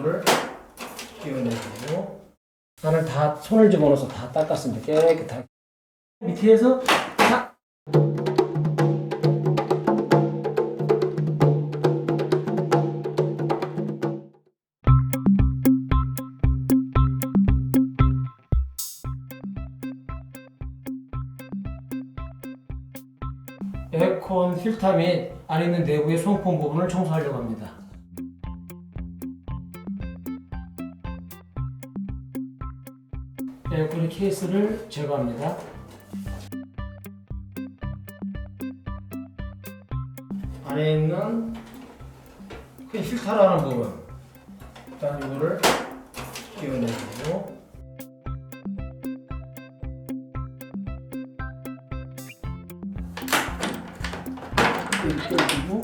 이거를 끼워내고, 나는 다 손을 집어넣어서 다 닦았습니다. 깨끗하게. 밑에서 탁! 에어컨 필터 및 안에 있는 내부의 송풍 부분을 청소하려고 합니다. 에어컨의 케이스를 제거합니다. 안에 있는 그 필터라는 부분, 일단 이거를 끼워내고, 껴주고,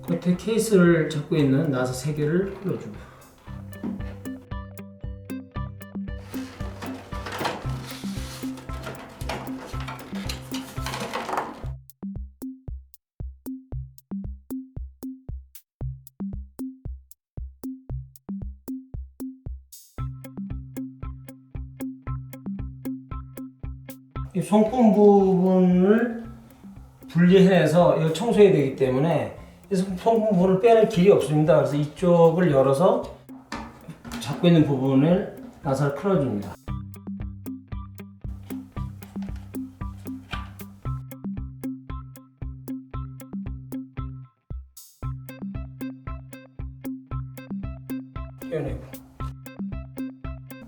겉에 케이스를 잡고 있는 나사 3개를 풀어주고, 이 송풍 부분을 분리해서 이거 청소해야 되기 때문에 이 송풍 부분을 빼낼 길이 없습니다. 그래서 이쪽을 열어서 잡고 있는 부분을 나사를 풀어줍니다. 빼내고,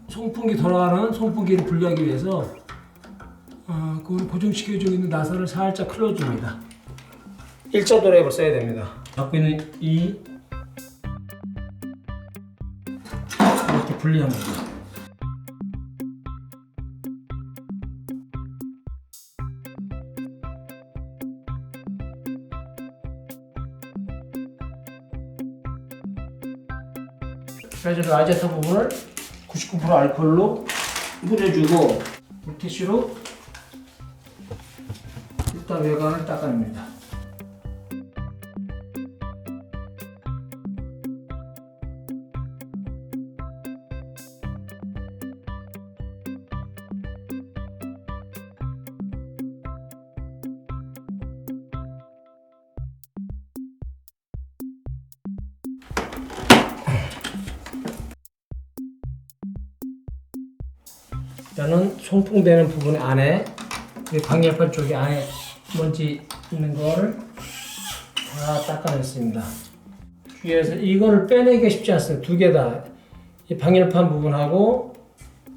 송풍기 돌아가는 송풍기를 분리하기 위해서 그걸 고정시켜주고 있는 나사를 살짝 클러줍니다. 일자 드라이버를 써야 됩니다. 잡고 있는 이렇게 분리합니다. 그래서 라제터 부분을 99% 알코올로 뿌려주고 물티슈로 일단 외관을 닦아냅니다. 일단은 송풍되는 부분 안에 방열판 쪽에 안에 먼지 있는 거를 다 닦아냈습니다. 위에서 이거를 빼내기가 쉽지 않습니다. 두 개 다. 이 방열판 부분하고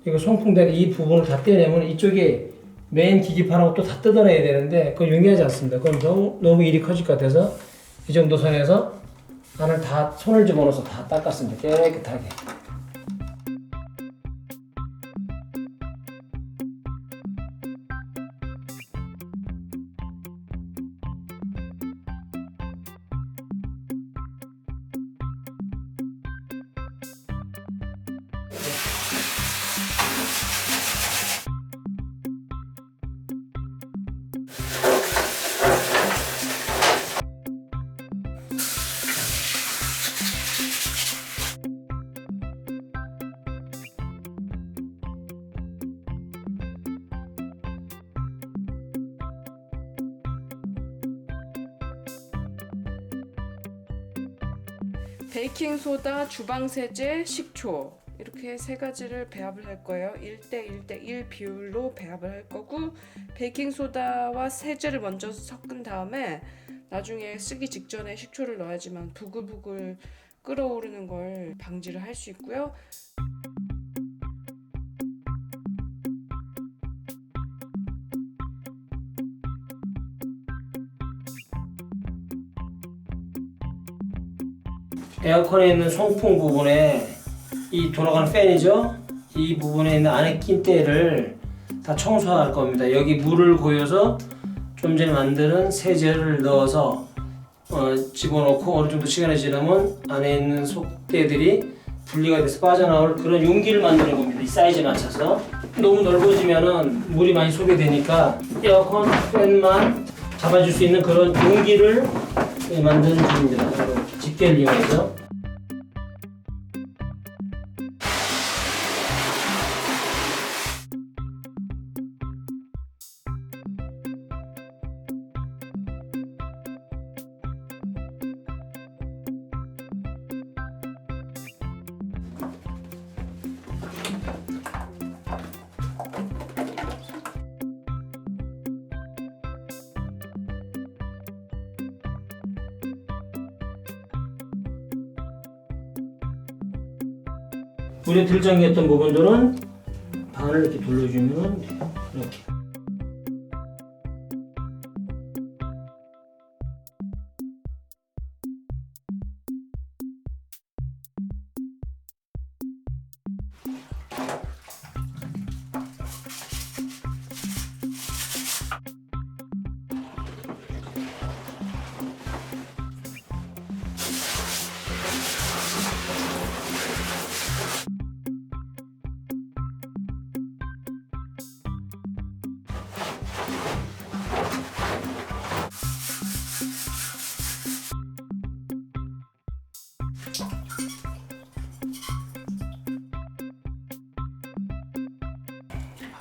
이거 송풍되는 이 부분을 다 떼내면 이쪽에 메인 기기판하고 또 다 뜯어내야 되는데 그건 용이하지 않습니다. 그건 너무 일이 커질 것 같아서 이 정도 선에서 나는 다 손을 집어넣어서 다 닦았습니다. 깨끗하게. 베이킹소다, 주방세제, 식초 이렇게 세 가지를 배합을 할 거예요. 1:1:1 비율로 배합을 할 거고, 베이킹소다와 세제를 먼저 섞은 다음에 나중에 쓰기 직전에 식초를 넣어야지만 부글부글 끓어오르는 걸 방지를 할 수 있고요. 에어컨에 있는 송풍 부분에 이 돌아가는 팬이죠? 이 부분에 있는 안에 낀 때를 다 청소할 겁니다. 여기 물을 고여서 좀 전에 만드는 세제를 넣어서 집어넣고 어느 정도 시간이 지나면 안에 있는 속대들이 분리가 돼서 빠져나올 그런 용기를 만드는 겁니다. 이 사이즈에 맞춰서. 너무 넓어지면은 물이 많이 소비되니까 에어컨 팬만 잡아줄 수 있는 그런 용기를 만드는 중입니다. 집게를 이용해서. 물에 들잠겼던 부분들은 반을 이렇게 돌려주면 돼요. 이렇게.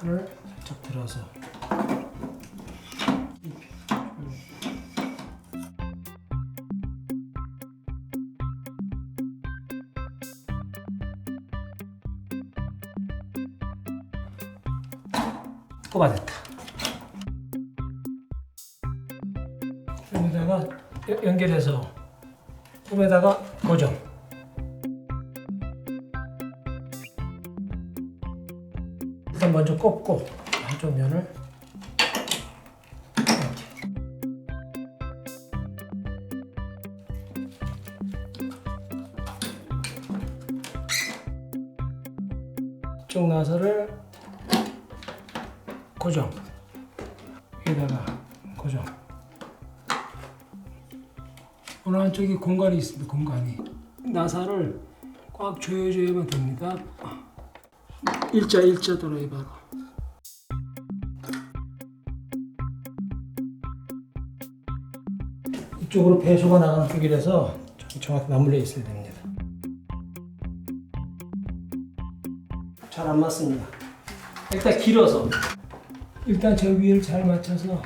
팔을 살짝 들어서 꼽아냈다. 여기다가 연결해서 홈에다가 고정. 일단 먼저 꼽고 한쪽 면을 이렇게. 이쪽 나사를 고정. 여기다가 고정. 어느 한쪽에 공간이 있습니다. 공간이. 나사를 꽉 조여줘야만 됩니다. 일자 돌아요 바로. 이쪽으로 배수가 나가는 쪽이라서 정확히 맞물려 있어야 됩니다. 잘 안 맞습니다. 일단 길어서 일단 저 위를 잘 맞춰서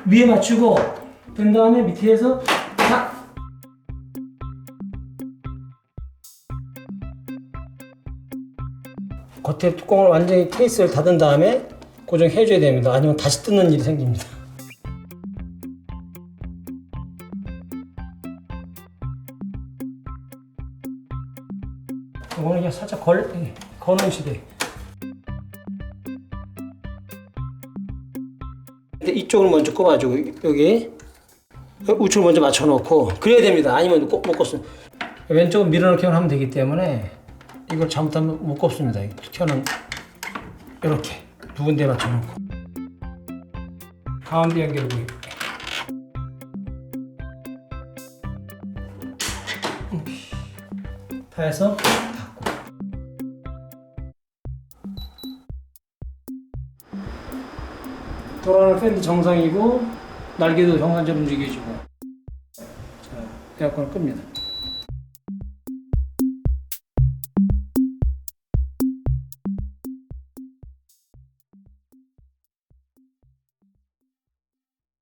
위에 맞추고 된 다음에 밑에서 탁. 겉에 뚜껑을 완전히 케이스를 닫은 다음에 고정해줘야 됩니다. 아니면 다시 뜯는 일이 생깁니다. 이거는 그냥 살짝 거는 시대. 이쪽을 먼저 꼽아주고 여기 우측을 먼저 맞춰놓고 그래야 됩니다. 아니면 못 꼽습니다. 왼쪽은 밀어넣기만 하면 되기 때문에 이걸 잘못하면 못 꼽습니다. 켜는 이렇게 두 군데 맞춰놓고 가운데 연결부 다 해서 닫고. 돌아가는 팬도 정상이고 날개도 정상적으로 움직여지고. 자, 에어컨을 끕니다.